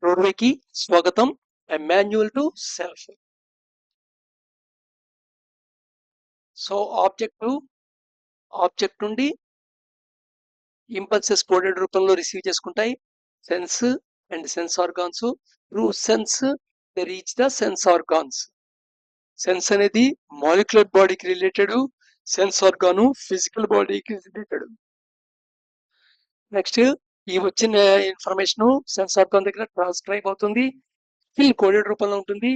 రోడ్వేకి స్వాగతం. A manual to self. So object నుండి impulses coded రూపంలో రిసీవ్ చేసుకుంటాయి. Sense and sense organs. Through sense they reach the sense organs. Sense అనేది molecular బాడీకి related, sense organ physical బాడీకి related. Next ఈ వచ్చిన information sense organ దగ్గర transcribe అవుతుంది, ఫిల్ కోడెడ్ రూపంలో ఉంటుంది.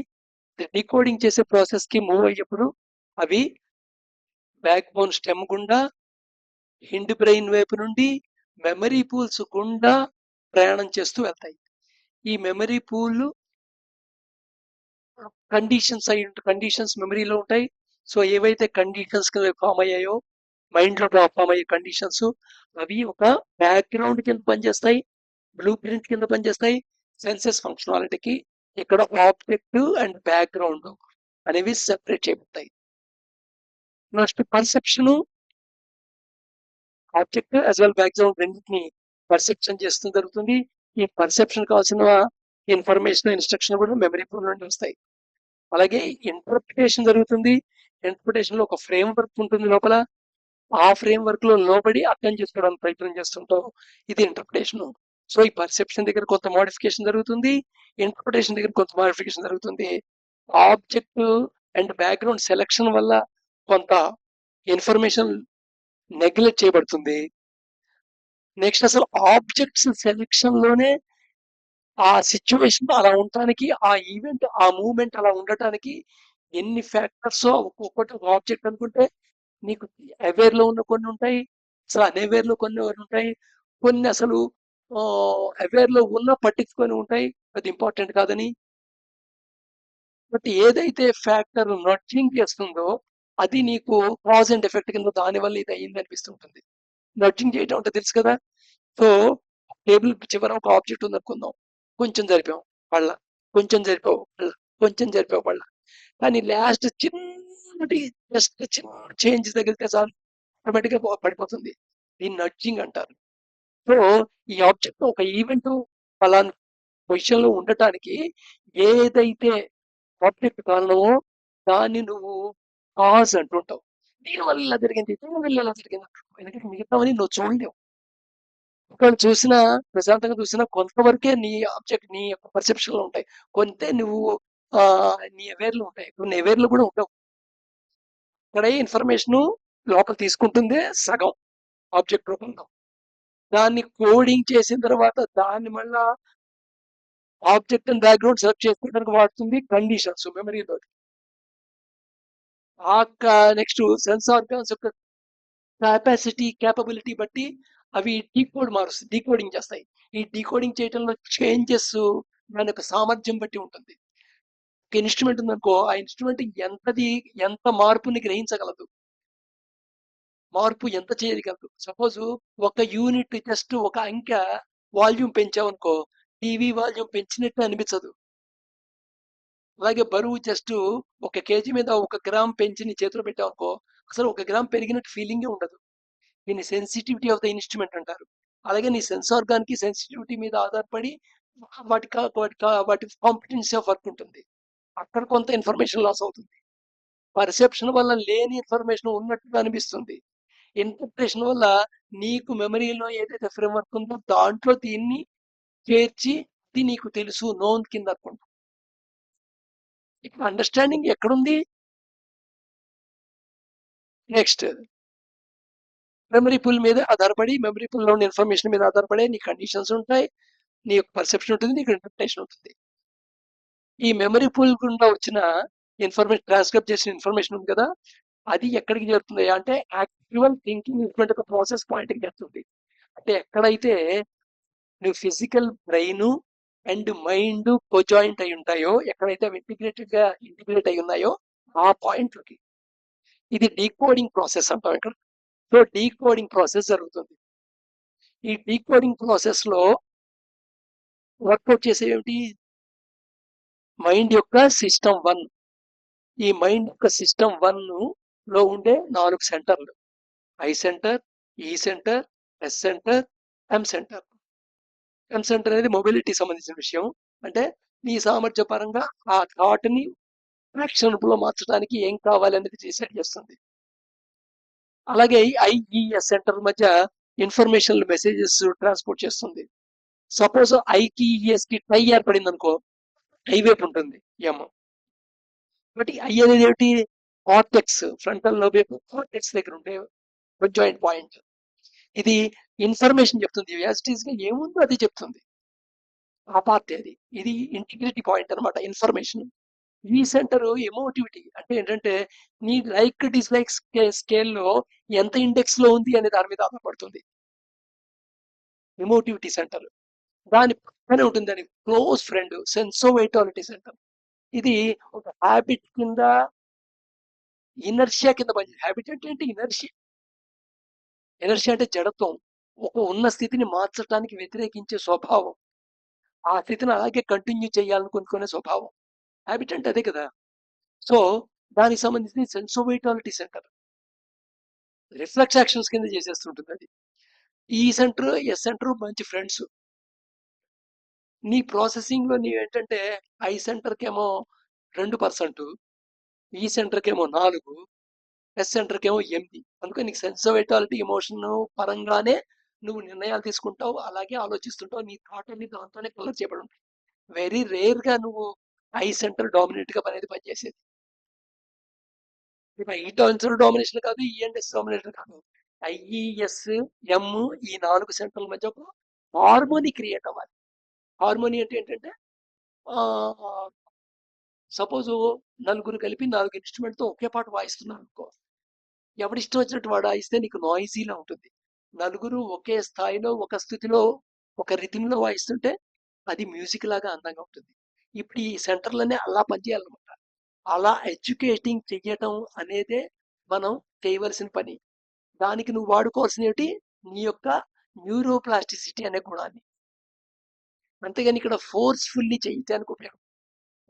డీకోడింగ్ చేసే ప్రాసెస్ కి మూవ్ అయ్యేప్పుడు అవి బ్యాక్ బోన్ స్టెమ్ గుండా హిండ్ బ్రెయిన్ వైపు నుండి మెమరీ పూల్స్ గుండా ప్రయాణం చేస్తూ వెళ్తాయి. ఈ మెమరీ పూల్ కండిషన్స్ మెమరీలో ఉంటాయి. సో ఏవైతే కండిషన్స్ ఫామ్ అయ్యాయో మైండ్ లో ఫామ్ అయ్యే కండిషన్స్ అవి ఒక బ్యాక్గ్రౌండ్ కింద పనిచేస్తాయి, బ్లూ ప్రింట్ కింద పనిచేస్తాయి సెన్సెస్ ఫంక్షనాలిటీకి. ఇక్కడ ఆబ్జెక్ట్ అండ్ బ్యాక్గ్రౌండ్ అనేవి సెపరేట్ చేయబడతాయి. Next perception, object as well background రెండింటిని పర్సెప్షన్ చేస్తూ జరుగుతుంది. ఈ పర్సెప్షన్ కావాల్సిన ఇన్ఫర్మేషన్ ఇన్స్ట్రక్షన్ కూడా మెమరీ పూల్ నుండి వస్తాయి. అలాగే ఇంటర్ప్రిటేషన్ జరుగుతుంది. ఇంటర్ప్రిటేషన్ లో ఒక ఫ్రేమ్ వర్క్ ఉంటుంది లోపల. ఆ ఫ్రేమ్ వర్క్ లో లోబడి అర్థం చేసుకోవడానికి ప్రయత్నం చేస్తుంటాం. ఇది ఇంటర్ప్రిటేషన్. సో ఈ పర్సెప్షన్ దగ్గర కొంత మోడిఫికేషన్ జరుగుతుంది, ఇంటర్ప్రిటేషన్ దగ్గర కొంత మోడిఫికేషన్ జరుగుతుంది. ఆబ్జెక్ట్ అండ్ బ్యాక్గ్రౌండ్ సెలెక్షన్ వల్ల కొంత ఇన్ఫర్మేషన్ నెగ్లెక్ట్ చేయబడుతుంది. నెక్స్ట్ అసలు ఆబ్జెక్ట్స్ సెలెక్షన్ లోనే ఆ సిచ్యువేషన్ అలా ఉండటానికి, ఆ ఈవెంట్ ఆ మూమెంట్ అలా ఉండటానికి ఎన్ని ఫ్యాక్టర్స్. ఒక్కొక్కటి ఒక ఆబ్జెక్ట్ అనుకుంటే నీకు అవేర్ లో ఉన్న కొన్ని ఉంటాయి, అసలు అన్అవేర్ లో కొన్ని ఉంటాయి, కొన్ని అసలు అవేర్ లో ఉన్న పట్టించుకొని ఉంటాయి, అది ఇంపార్టెంట్ కాదని. బట్ ఏదైతే ఫ్యాక్టర్ నడ్జింగ్ చేస్తుందో అది నీకు కాజ్ అండ్ ఎఫెక్ట్ కింద దాని వల్ల ఇది అయ్యింది అనిపిస్తుంటుంది. నడ్జింగ్ చేయటం అంటే తెలుసు కదా. సో టేబుల్ చివర ఒక ఆబ్జెక్ట్ ఉంది అనుకుందాం, కొంచెం జరిపాం వాళ్ళ, కొంచెం జరిపావు వాళ్ళ, కొంచెం జరిపావు వాళ్ళ, కానీ లాస్ట్ చిన్నటి జస్ట్ చిన్న చేంజ్ తగిలితే చాలు ఆటోమేటిక్ గా పడిపోతుంది. దీన్ని నడ్జింగ్ అంటారు. సో ఈ ఆబ్జెక్ట్ ఒక ఈవెంట్ ఫలానా పొజిషన్ లో ఉండటానికి ఏదైతే ఆబ్జెక్ట్ కారణమో దాన్ని నువ్వు కాజ్ అంటుంటావు. దీనివల్ల ఇలా జరిగింది, దీనివల్ల ఇలా జరిగింది అంటుంటావు. ఎందుకంటే మిగతావని నువ్వు చూడలేవు. ఒకవేళ చూసినా, ప్రశాంతంగా చూసినా కొంతవరకే నీ ఆబ్జెక్ట్ నీ యొక్క పర్సెప్షన్ లో ఉంటాయి, కొంతే నువ్వు నీ అవేర్ లో ఉంటాయి, కొన్ని అవేర్ లో కూడా ఉండవు. ఇక్కడ ఇన్ఫర్మేషన్ లోపల తీసుకుంటుంది సగం ఆబ్జెక్ట్ రూపంలో, దాన్ని కోడింగ్ చేసిన తర్వాత దాన్ని మళ్ళా ఆబ్జెక్ట్ అండ్ బ్యాక్గ్రౌండ్ సెలెక్ట్ చేసుకోవడానికి వాడుతుంది కండిషన్స్ మెమరీలో. ఆ నెక్స్ట్ సెన్స్ ఆర్గాన్స్ యొక్క క్యాపబిలిటీ బట్టి అవి డీకోడింగ్ చేస్తాయి. ఈ డీకోడింగ్ చేయడంలో చేంజెస్ దాని యొక్క సామర్థ్యం బట్టి ఉంటుంది. ఒక ఇన్స్ట్రుమెంట్ ఉందనుకో, ఆ ఇన్స్ట్రుమెంట్ ఎంత మార్పుని గ్రహించగలదు, మార్పు ఎంత చేయగలదు. సపోజ్ ఒక యూనిట్ జస్ట్ ఒక అంకె వాల్యూమ్ పెంచావనుకో, టీవీ వాల్యూమ్ పెంచినట్టు అనిపించదు. అలాగే బరువు జస్ట్ 1 kg మీద 1 గ్రామ్ పెంచి నీ చేతిలో పెట్టావనుకో, అసలు 1 గ్రామ్ పెరిగినట్టు ఫీలింగే ఉండదు. దీన్ని సెన్సిటివిటీ ఆఫ్ ద ఇన్స్ట్రుమెంట్ అంటారు. అలాగే నీ సెన్స్ ఆర్గాన్ కి సెన్సిటివిటీ మీద ఆధారపడి వాటి కాంపిటెన్సీ ఆఫ్ వర్క్ ఉంటుంది. అక్కడ కొంత ఇన్ఫర్మేషన్ లాస్ అవుతుంది. పర్సెప్షన్ వల్ల లేని ఇన్ఫర్మేషన్ ఉన్నట్టుగా అనిపిస్తుంది. ఇంటర్ప్రిటేషన్ వల్ల నీకు మెమరీలో ఏదైతే ఫ్రేమ్ వర్క్ ఉందో దాంట్లో దీన్ని చేర్చి ఇది నీకు తెలుసు నోన్ కింద అనుకుంటా. ఇక్కడ అండర్స్టాండింగ్ ఎక్కడుంది? నెక్స్ట్ మెమరీ పూల్ మీద ఆధారపడి, మెమరీ పూల్ లో ఉన్న ఇన్ఫర్మేషన్ మీద ఆధారపడే నీ కండిషన్స్ ఉంటాయి, నీ యొక్క పర్సెప్షన్ ఉంటుంది, నీకు ఇంటర్ప్రిటేషన్ ఉంటుంది. ఈ మెమరీ పూల్ గుండా వచ్చిన ఇన్ఫర్మేషన్, ట్రాన్స్క్రైబ్ చేసిన ఇన్ఫర్మేషన్ ఉంది కదా, అది ఎక్కడికి చేరుతుంది అంటే యాక్చువల్ థింకింగ్ ఇటువంటి ఒక ప్రాసెస్ పాయింట్కి చేరుతుంది. అంటే ఎక్కడైతే నువ్వు ఫిజికల్ బ్రెయిన్ అండ్ మైండ్ కోజాయింట్ అయి ఉంటాయో, ఎక్కడైతే అవి ఇంటిగ్రేట్ అయి ఉన్నాయో ఆ పాయింట్లకి. ఇది డీకోడింగ్ ప్రాసెస్ అంటాం ఇక్కడ. సో డీకోడింగ్ ప్రాసెస్ జరుగుతుంది. ఈ డీకోడింగ్ ప్రాసెస్ లో వర్కౌట్ చేసేవి మైండ్ యొక్క సిస్టమ్ 1. ఈ మైండ్ యొక్క సిస్టమ్ 1 లో ఉండే 4 సెంటర్లు: ఐ సెంటర్, ఈ సెంటర్, ఎస్ సెంటర్, ఎం సెంటర్. ఎం సెంటర్ అనేది మొబిలిటీ సంబంధించిన విషయం. అంటే నీ సామర్థ్య పరంగా ఆ థాట్ ని యాక్షన్ లో మార్చడానికి ఏం కావాలి అనేది డిసైడ్ చేస్తుంది. అలాగే ఐఈఎస్ సెంటర్ మధ్య ఇన్ఫర్మేషన్ మెసేజెస్ ట్రాన్స్పోర్ట్ చేస్తుంది. సపోజ్ ఐకి ఈఎస్ కి టై ఏర్పడింది అనుకో, ఐ వైపు ఉంటుంది ఎం. బట్ ఐ అనేది ఏమిటి? కార్టెక్స్, ఫ్రంటల్ లోబ్ యొక్క కార్టెక్స్ దగ్గర ఉండే జాయింట్ పాయింట్. ఇది ఇన్ఫర్మేషన్ చెప్తుంది, యాజిటీస్ గా ఏముందో అది చెప్తుంది, ఆ పార్ట్ అది. ఇది ఇంటిగ్రిటీ పాయింట్ అనమాట, ఇన్ఫర్మేషన్. ఈ సెంటర్ ఎమోటివిటీ అంటే ఏంటంటే నీ లైక్ డిస్లైక్ స్కేల్లో ఎంత ఇండెక్స్ లో ఉంది అనే దాని మీద ఆధారపడుతుంది ఎమోటివిటీ సెంటర్. దాని పక్కనే ఉంటుంది దాని క్లోజ్ ఫ్రెండ్ సెన్సోవైటాలిటీ సెంటర్. ఇది ఒక హ్యాబిట్ కింద, ఇనర్షియా కింద పనిచేస్తుంది. హ్యాబిట్ అంటే ఏంటి? ఇనర్షియా. ఇనర్షియా అంటే జడత్వం, ఒక ఉన్న స్థితిని మార్చడానికి వ్యతిరేకించే స్వభావం, ఆ స్థితిని అలాగే కంటిన్యూ చేయాలనుకునే స్వభావం. హ్యాబిట్ అంటే అదే కదా. సో దానికి సంబంధించి సెన్సోవైటాలిటీ సెంటర్ రిఫ్లెక్స్ యాక్షన్స్ కింద చేసేస్తుంటుంది అది. ఈ సెంటర్, ఎస్ సెంటర్ మంచి ఫ్రెండ్స్. నీ ప్రాసెసింగ్ లో నీవు ఏంటంటే ఐ సెంటర్ కేమో 2%, ఈ సెంటర్ కేమో 4, ఎస్ సెంటర్ కేమో 8. అందుకని నీకు సెన్సిటివిటీ ఎమోషన్ పరంగానే నువ్వు నిర్ణయాలు తీసుకుంటావు, అలాగే ఆలోచిస్తుంటావు. నీ థాట్ అన్ని దాంతోనే కలర్ చేయబడి ఉంటాయి. వెరీ రేర్ గా నువ్వు ఐ సెంటర్ డామినేట్ గా అనేది పనిచేసేది. ఇప్పుడు ఈ సెంటర్ డామినేషన్ కాదు, ఈ అండ్ ఎస్ డామినేషన్ కాదు, ఐఈఎస్ ఎం, ఈ 4 సెంటర్ల మధ్య ఒక హార్మోనీ క్రియేట్ అవ్వాలి. హార్మోనీ అంటే ఏంటంటే సపోజ్ నలుగురు కలిపి 4 ఇన్స్ట్రుమెంట్ తో ఒకే పాట వాయిస్తున్నారు అనుకో, ఎవడి ఇష్టం వచ్చినట్టు వాడు వాయిస్తే నీకు నాయిసీలా ఉంటుంది. నలుగురు ఒకే స్థాయిలో, ఒక స్థితిలో, ఒక రిథింలో వాయిస్తుంటే అది మ్యూజిక్ లాగా అందంగా ఉంటుంది. ఇప్పుడు ఈ సెంటర్లనే అలా పనిచేయాలన్నమాట. అలా ఎడ్యుకేటింగ్ చెయ్యటం అనేదే మనం చేయవలసిన పని. దానికి నువ్వు వాడుకోవాల్సిన ఏమిటి? నీ యొక్క న్యూరోప్లాస్టిసిటీ అనే గుణాన్ని. అంతేగాని ఇక్కడ ఫోర్స్ఫుల్లీ చేయటానికి ఉపయోగం.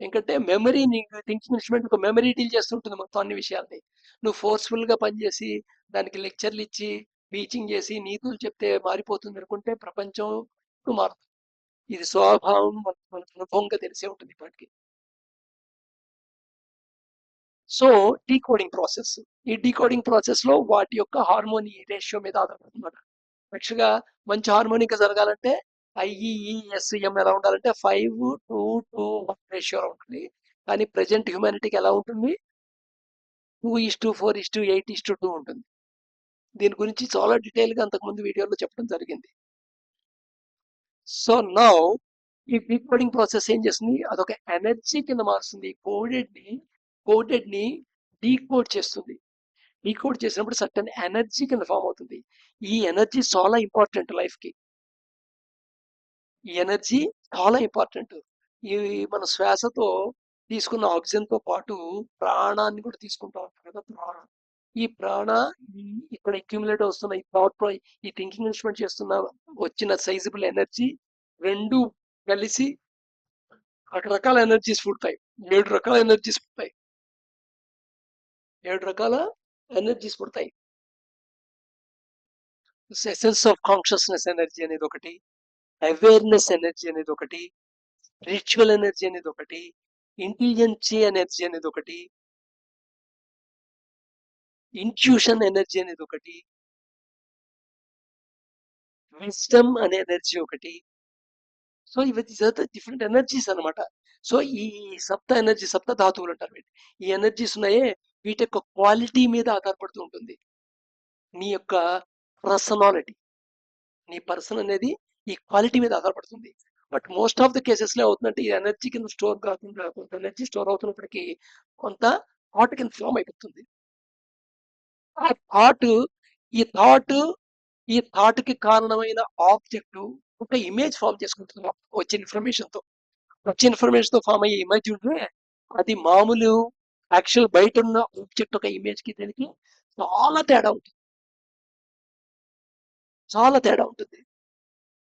ఎందుకంటే మెమరీ, నీకు థింకింగ్ ఇన్స్ట్రుమెంట్ ఒక మెమరీ డీల్ చేస్తుంటుంది మొత్తం అన్ని విషయాల్ని. నువ్వు ఫోర్స్ఫుల్ గా పనిచేసి దానికి లెక్చర్లు ఇచ్చి టీచింగ్ చేసి నీతులు చెప్తే మారిపోతుంది అనుకుంటే ప్రపంచం మారుతుంది. ఇది స్వభావం మన అనుభవంగా తెలిసే ఉంటుంది ఇప్పటికి. సో డీకోడింగ్ ప్రాసెస్, ఈ డీకోడింగ్ ప్రాసెస్ లో వాటి యొక్క హార్మోని రేషియో మీద ఆధారపడుతుంది. యాక్చువల్గా మంచి హార్మోనిక్ జరగాలంటే ఐఈఈఎస్ఎం ఎలా ఉండాలంటే 5:2:1 రేషియోలో ఉంటుంది. కానీ ప్రజెంట్ హ్యూమానిటీకి ఎలా ఉంటుంది? 2:4:8:2 ఉంటుంది. దీని గురించి చాలా డీటెయిల్ గా అంతకుముందు వీడియోలో చెప్పడం జరిగింది. సో నౌ ఈ డీకోడింగ్ ప్రాసెస్ ఏం చేస్తుంది? అదొక ఎనర్జీ కింద మారుస్తుంది. కోడెడ్ ని డీకోడ్ చేస్తుంది. డీకోడ్ చేసినప్పుడు సర్టన్ ఎనర్జీ కింద ఫామ్ అవుతుంది. ఈ ఎనర్జీ చాలా ఇంపార్టెంట్ లైఫ్ కి. ఈ ఎనర్జీ చాలా ఇంపార్టెంట్. ఈ మన శ్వాసతో తీసుకున్న ఆక్సిజన్ తో పాటు ప్రాణాన్ని కూడా తీసుకుంటా ఉంటాం కదా, ప్రాణ. ఈ ప్రాణ ఇక్కడ అక్యుములేట్ వస్తున్న ఈ థాట్, ఈ థింకింగ్ ఇన్స్ట్రుమెంట్ చేస్తున్న వచ్చిన సైజబుల్ ఎనర్జీ రెండు కలిసి రకరకాల ఎనర్జీస్ పుడతాయి. 7 రకాల ఎనర్జీస్ పుడతాయి. 7 రకాల ఎనర్జీస్ పుడతాయి. సెన్స్ ఆఫ్ కాన్షియస్నెస్ ఎనర్జీ అనేది ఒకటి, అవేర్నెస్ ఎనర్జీ అనేది ఒకటి, స్పిరిచువల్ ఎనర్జీ అనేది ఒకటి, ఇంటెలిజెన్సీ ఎనర్జీ అనేది ఒకటి, ఇంట్యూషన్ ఎనర్జీ అనేది ఒకటి, విజ్డమ్ అనే ఎనర్జీ ఒకటి. సో ఇవి డిఫరెంట్ ఎనర్జీస్ అనమాట. సో ఈ సప్త ధాతువులు అంటారు వీటి. ఈ ఎనర్జీస్ ఉన్నాయే, వీటి యొక్క క్వాలిటీ మీద ఆధారపడుతూ ఉంటుంది నీ యొక్క పర్సనాలిటీ. నీ పర్సన్ అనేది ఈ క్వాలిటీ మీద ఆధారపడుతుంది. But most of the cases లో అవుతుందంటే ఈ ఎనర్జీ కింద స్టోర్ కాకుండా కొంత ఎనర్జీ స్టోర్ అవుతున్నప్పటికీ కొంత థాట్ కింద ఫామ్ అయిపోతుంది. ఆ థాట్, ఈ థాట్ ఈ థాట్ కి కారణమైన ఆబ్జెక్ట్ ఒక ఇమేజ్ ఫామ్ చేసుకుంటుంది వచ్చిన ఇన్ఫర్మేషన్ తో ఫామ్ అయ్యే ఇమేజ్ ఉంటే అది మామూలు యాక్చువల్ బయట ఉన్న ఆబ్జెక్ట్ ఒక ఇమేజ్ కి దీనికి చాలా తేడా ఉంటుంది. చాలా తేడా ఉంటుంది.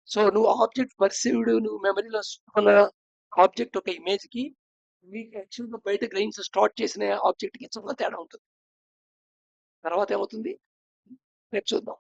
సో నువ్వు ఆబ్జెక్ట్ పర్సీవ్డ్, నువ్వు మెమరీలో ఉన్న ఆబ్జెక్ట్ ఒక ఇమేజ్ కి మీకు యాక్చువల్గా బయట గ్రెయిన్స్ స్టార్ట్ చేసిన ఆబ్జెక్ట్ కి చాలా తేడా ఉంటుంది. తర్వాత ఏమవుతుంది రేపు చూద్దాం.